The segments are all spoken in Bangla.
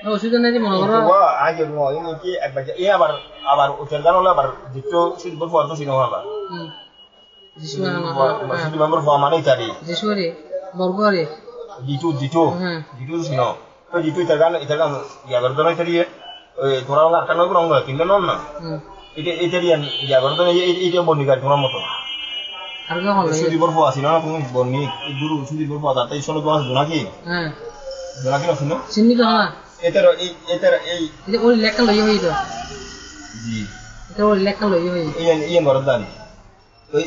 অসুবিধা নেই মনে করো আগে কি একবার এই আবার আবার উত্তর গান হলো আবার দ্বিতীয় সুদীপুর পর তো সিনেমা আবার সুদীপ মেম্বার হওয়া মানে ইত্যাদি যিশুরে বর্গরে জিটু জিটু জিটু সিনো তো জিটু ইত্যাদি গান ইয়াগর দন ইত্যাদি ওই তোরা আটটা নয় রঙ কিনলে নন না এটা ইত্যাদি ইয়াগর দন এইটা বর্ণিকার তোমার মতো আর কি হলো সুদীপুর হওয়া ছিল না তুমি বর্ণি গুরু সুদীপুর হওয়া তাই শোনো তোমার জোনাকি জোনাকি না শুনো চিনি তো না এটার এই এটা ওই লেখা লই হইতো জি এটা ওই লেখা লই হই এই মরদানি তো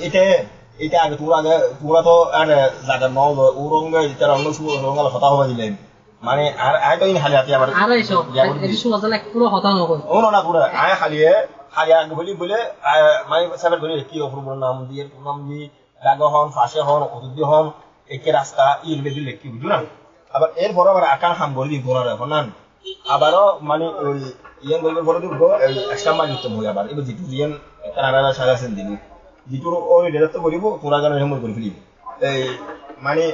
এটা আগে তোরা তো আর জায়গা নাও ওরঙ্গে তার অন্য শুভ রঙাল হতা হওয়া দিলেন মানে আর তো ইন হালিয়াতে আবার আর এসো এটা শুভ তাহলে পুরো হতা না কই ও না পুরো আয় হালিয়া বলে মানে সাবের করে কি অপূর্ব নাম দিয়ে জায়গা হন ফাঁসে হন অতিথি হন একে রাস্তা ইল বেদি লেখি বুঝলো না আবার এরপর আবার আকান হাম বলে দিই তোরা এখন না আবারও মানে ওই ইয়ান বলবে বলে দিব এক্সট্রা মাল দিতে হবে আবার এবার যেটু ইয়ান কানাডা সাজাছেন দিবি যেটুর ওই ডেটা তো বলিব তোরা গানের হেমর করে ফেলিব এই মানে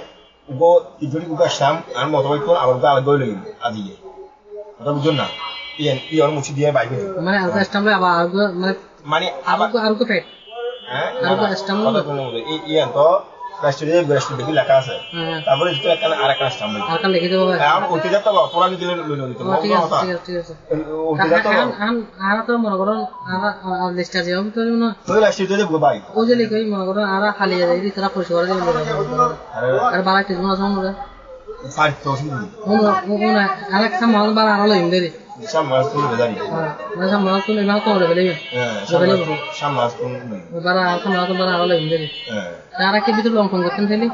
উগো তিজুরি উগা শাম আর মতবাই কোন আবার গা গই লইব আজিয়ে কথা বুঝুন না ইয়ান মুছি দিয়ে বাইবে মানে আলগা স্টাম্পে আবার মানে আরগো ফেট হ্যাঁ আরগো স্টাম্প এই ইয়ান তো রাষ্ট্রীয় দেখি লেখা আছে তারপরে যেটা একটা আরেকটা স্টাম্প আরেকটা লিখে দেবো এখন উঠে যেতে হবে তোরা যদি লইল দিতে ঠিক আছে উঠে যেতে হবে আর তো মনে করো আর লিস্টটা যাও তো না ওই রাষ্ট্রীয় দেব ভাই ও যে লিখে মনে করো আর খালি যায় এই তারা পরিষ্কার করে দেবে আর বালা ঠিক না সমরে ফাইট তো শুনি ও না আরেকটা মাল বার আর লইম দেরি শামাস কোন বেদারি না শামাস কোন এবার তো হবে বলে শামাস কোন বার আর কোন বার আর লইম দেরি তারা কি ভিতর লং করতেন ফেলি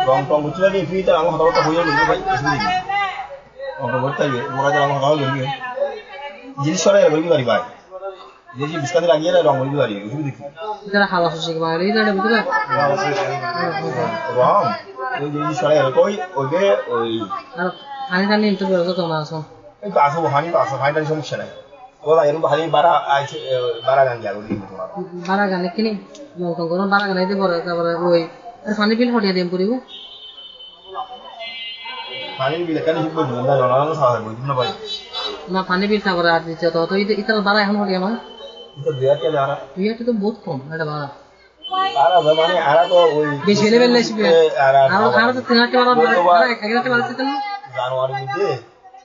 রং বুঝতে লাগে ফিটা আমার কথা হইয়া গেল ভাই বুঝলি রং করতে হবে মোরা যা আমার কথা বলবি জিনিস সরে বলবি পারি ভাই যেজি বিস্কাতে লাগিয়ে রং বলবি পারি বুঝলি দেখি যারা হালা সুশি কি বাঙালি জানে বুঝলে রং ওই জিনিস সরে কই ওই আর আমি জানি তো ব্যবস্থা তো না আছে এই তো আসো হানি পাসো ফাইনাল সমস্যা নাই ওরা এরকম ভারী বাড়া গান যাবো বাড়া গানে কিনি লং করো বাড়া গানে দিয়ে পরে তারপরে ওই পানি বিল হটিয়ে দিম পুরিব পানি বিল কেন শিখবো না জানানো সাহায্য করবি না ভাই না পানি বিল তারপরে আর দিতে তো ইতার বাড়া এখন হটিয়ে নয় তো দেয়াতে যারা তুইটা তো বহুত কম এটা বাড়া আরা মানে আরা তো ওই বেশি লেভেল লেসবি আর তো তিন একটা বাড়া একটা বাড়া দিতে না জানুয়ারি মধ্যে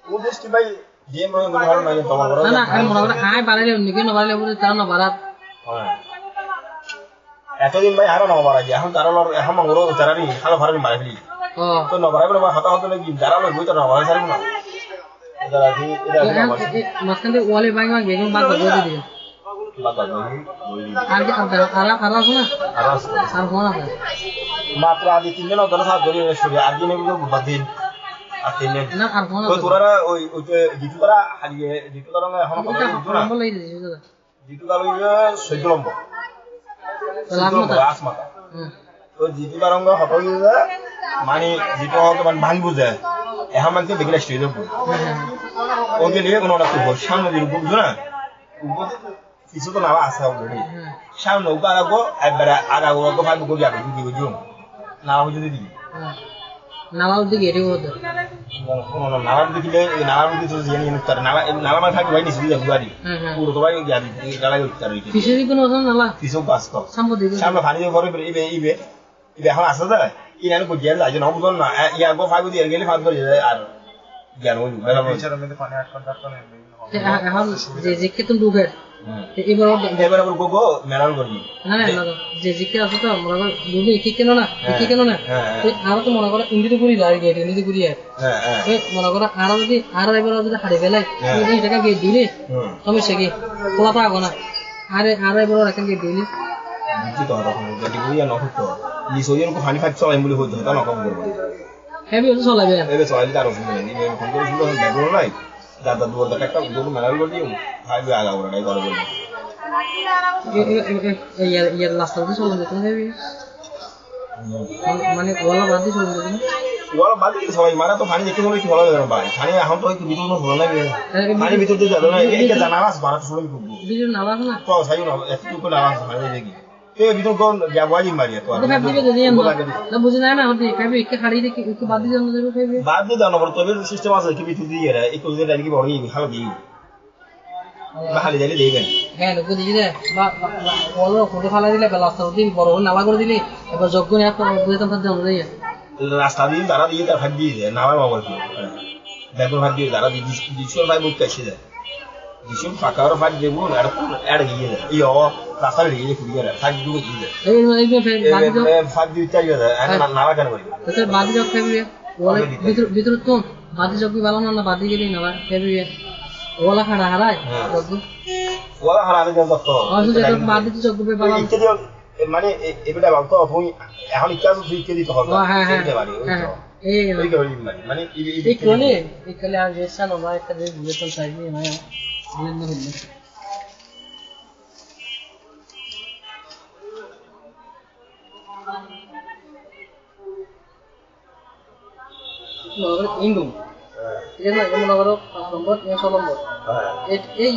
ও দেশটি ভাই গেম রং ভালো না তোমার বড় না আমি মনে করি আয় বাড়াইলে অন্য কেউ না বাড়াইলে বলে তারা না বাড়া হ্যাঁ এতদিন ভাই আরো না বাড়া যায় এখন তারা এখন মঙ্গল তারারি খালো ভাড়া মারা ফেলি তো না বাড়াই বলে হতা হতে লাগি যারা লোক বই তো না বাড়াই সারি না যারা কি এটা মাঝখানে ওয়ালে বাইক বেগুন বাদ করে দিয়ে আর কি আর শোনা আর শোনা মাত্র আগে 3 দিন ধরে সাত ধরে শুরু আর দিনে বাদ দিন আর 3 দিন না আর শোনা তো তোরা ওই জিতু তারা হারিয়ে জিতু তারা এখন কথা বুঝছো না জিতু তারা 14 নম্বর লাস্ট তো জিতু তারা হতই মানে জিতু হতে মানে ভাঙ বুঝে এখন মানে দেখলে স্টেজে ওকে নিয়ে কোনো একটা সামনে দিয়ে বুঝছো না কিছু তো নাও আছে অলরেডি সামনে ওকে আরাগো একবারে আগাগো তো ভাই বুঝে যাবে কি বুঝছো না বুঝে দিবি নালার দিকে এটাই হতো নালার দিকে নালার দিকে তো জেনে নিতে পারে নালা মানে থাকবে ভাই নিশ্চয়ই যাবে গাড়ি পুরো তো ভাই গাড়ি গাড়ি উঠতে পারে কিসেরই কোনো আছে নালা কিছু বাস কর সামনে পানি দিয়ে ভরে ইবে এখন আসছে তো ইনানে কো গিয়ে যায় না বুঝুন না ইয়া গো ফাইভ দিয়ে গেলে ফাইভ করে যায় আর জ্ঞান হইল মেলা ফিচারের মধ্যে পানি আট কন্টাক্ট করে এখন যে কেতন ডুবে এবার আবার গোগো মেলাল করবি না যে জিকে আছে তো মনে করো ডুবে কি কেন না কি কেন না আর তো মনে করো ইন্ডিতে পুরি লাগে গেট ইন্ডিতে পুরি মনে করো আর যদি আর এবার যদি হারিয়ে ফেলে এই টাকা গেট দিলে সমস্যা কি পোলা পাবো না আরে আর এবার রাখেন গেট দিলে বুঝছি তো তখন গাড়ি গুইয়া না হতো নিশ্চয়ই এরকম হানি ফাইট চলাই বলে হতো তা না কম করবো হেভি হতো চলাবে এবে চলাই তার অসুবিধা নেই এবে ফোন করে শুনলো ব্যাগগুলো নাই দাদা দুয়ার দাদা একটা দুটো মেলাল করে দিও ভাই আগা করে নাই করে বলবো ইয়ার লাস্ট অবধি চলে যেত হেভি মানে ওলা বাদ দিয়ে চলে যেত ওলা বাদ দিয়ে সবাই মারা তো পানি দেখতে হলে কি ভালো লাগে ভাই পানি এখন তো একটু ভিতর ভালো লাগে পানি ভিতর দিয়ে যাবে না এইটা জানা আছে মারা তো শুনে খুব ভিতর নালা না তো সাইও না একটু করে আওয়াজ হয় দেখি এ ভিতর কোন যাবাই মারি তো তো ফেব দিবে যদি না বুঝে না না হতে ফেব একে খাড়ি দিকে একটু বাদ দিয়ে দেবে ফেব বাদ দিয়ে দাও না তবে সিস্টেম আছে কি ভিতর দিয়ে রে একটু দিয়ে ডালি কি বড় হাল দিই বাহালি জালি দেবেন হ্যাঁ লোক দিয়ে দে বা বলো ফটো ফালা দিলে বেলাস্তা দিন বড় নালা করে দিলে এবার যজ্ঞ নিয়ে বুঝতাম তার জন্য দেয় রাস্তা দিয়ে তারা দিয়ে তার ভাগ দিয়ে দেয় নামার মোবাইল দেখুন ভাগ দিয়ে তারা দিশোর ভাই বুঝতে আসে যায় দিশোর ফাঁকা ভাগ দেবো এড গিয়ে যায় এই রাস্তা গিয়ে খুঁড়িয়ে যায় ভাগ দিয়ে গিয়ে যায় ভাগ দিয়ে চাই যায় নালা কেন করি বাদি যজ্ঞ ফেবি ভিতর তো বাদি যজ্ঞ ভালো না বাদি গেলে নালা ফেবি ওলা খাড়া হারায় যজ্ঞ ওলা হারা আগে যত বাদি যজ্ঞ পে ভালো মানে এবারে বলতো তুমি এখন ইকাজ ফ্রি দিতে হবে হ্যাঁ হ্যাঁ এই মানে এই কোলে আর যেসা না ভাই একটা যে তো চাই নি ভাই বুঝলেন না বুঝলেন ইংলু ঠিক আছে না মনে করো 5 নম্বর 6 নম্বর এই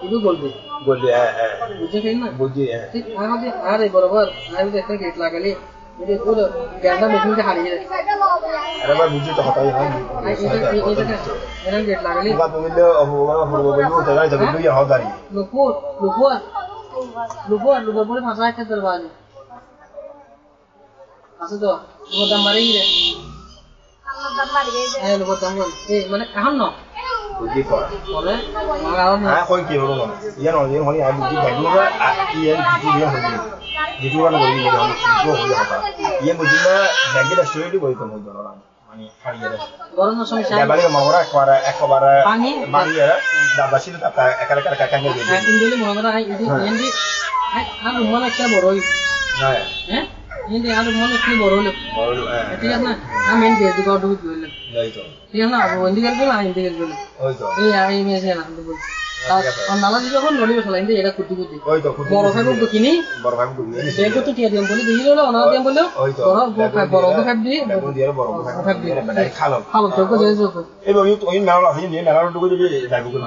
ইদু বলবে বুঝে ফেল না বুঝি ঠিক আমাদের আরে বরাবর আমি তো একটা গেট লাগালি এটা পুরো গ্যাসটা মেশিনটা হারিয়ে যায় আরে ভাই বুঝি তো হতাই হয় এটা গেট লাগালি বা তুমি তো অবগত তো জায়গা যাবে দুই হদারি লুপুয়া পরে ভাষা একটা দরবারে আছে তো লুপুয়া দাম বাড়িয়ে রে হ্যাঁ লুপুয়া দাম এই মানে এখন না বুঝি পড়া বলে মাগাও না কই কি হলো না ইয়ানো ইয়ানো হলি আই বুঝি ভাইগুরা ইয়ান বুঝি ইয়ান হলি যেগুলো না বলি ইয়ান বুঝি হতা ইয়ান বুঝি না ব্যাগেটা শুয়ে বই তো মজা না মানে হারিয়ে রে গরম সমস্যা ya balik mau orang ekor bangi ya dapat sih tapi ekor kakaknya gitu এখন দিলে মনে করা হয় এই এন্ডি আর মনে একটা বড় হই হ্যাঁ হ্যাঁ এন্ডি আর মনে একটা বড় হলো ঠিক আছে না আমি এন্ডি এদিকে অর্ডার দিলাম এই তো ঠিক আছে না এন্ডি গেল না এন্ডি গেল ওই তো এই আই মেসে না বল আর নালা যখন নলি বসলা এন্ডি এটা কুটি ওই তো বড় ভাই কিনি বড় ভাই দেখো তো টিয়া দিম বলি দিই হলো না দিম বললো বড় ভাই দি বড় ভাই দি খালো তো কো যেছো তো এই বই তো ওই মেলা হই নি মেলা টুকু যদি যাইবো কোন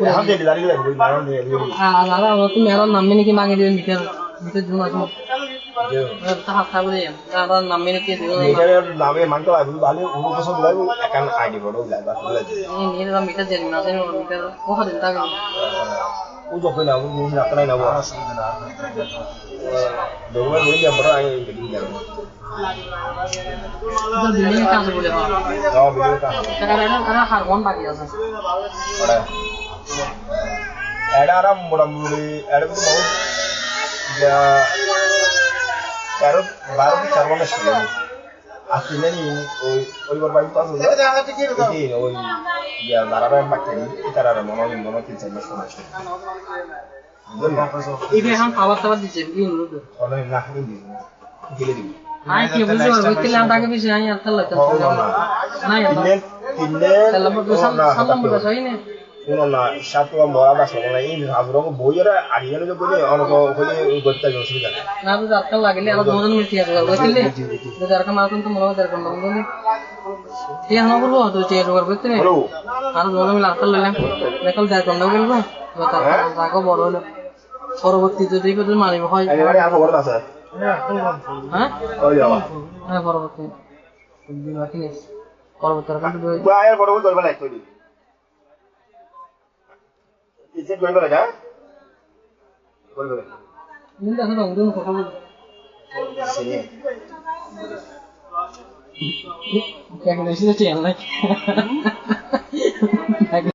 এখন দিয়ে দাঁড়িয়ে যাইবো মেলা দিয়ে আর তুমি মেলা নামে নাকি মাগে দিবেন মিটার মিটার জুন আছে তাহা খাবলে আর নামে নাকি মিটারের নামে মানতে লাগবে ভালো ওর পছন্দ লাগবে একান আইডি বড় লাগবে এই নিরা মিটার দেন না দেন মিটার ও হাতে টাকা ও যখন না ও না আপনারা না দোকানে বই যা বড় আই গেলি যাবে তো দিনে কাজ বলে হ্যাঁ ভিডিও কা টাকা হারমোন বাকি আছে ওরা এডারা মোড়ামুড়ি এডা তো বহু যা কারো বারো চারমানে ছিল আসলে নি ওই বারবার তো আছে এই ওই ইয়া দাঁড়াবে বাকি তারা মনে কি চাইবে সমস্যা এই এখন খাবার দিচ্ছে ইন রুদ অনেক না দিই গেলে দিই আই কি বুঝছো ওইতে লাটাকে বেশি আই আর তাহলে না তিনলে সালাম বলে সই না শুনো না সাতু মরা না শুনো না এই আবরং বইরা আরিয়ানো যে বলে অনেক হলে গত্তা অসুবিধা না তো আটকা লাগলে আর দুজন মিল ঠিক আছে বুঝলে যার কাম আতন তো মনে হয় কোন বলে ঠিক আছে না বলবো তো চেয়ে জোগাড় করতে আর দুজন মিল আটকা লইলাম দেখল দেখ কোন বলবো তাকে বড় হলো পরবর্তী যদি কেউ মারিব হয় আর খবর আছে হ্যাঁ ওই যাও হ্যাঁ পরবর্তী দিন বাকি নেই পরবর্তী কিন্তু বাইরে বড় বড় করবে না তুই ইসে করবে না করবে না নিন্দা না উড়ন কথা বল সে क्या कहते हैं इसी से चैनल है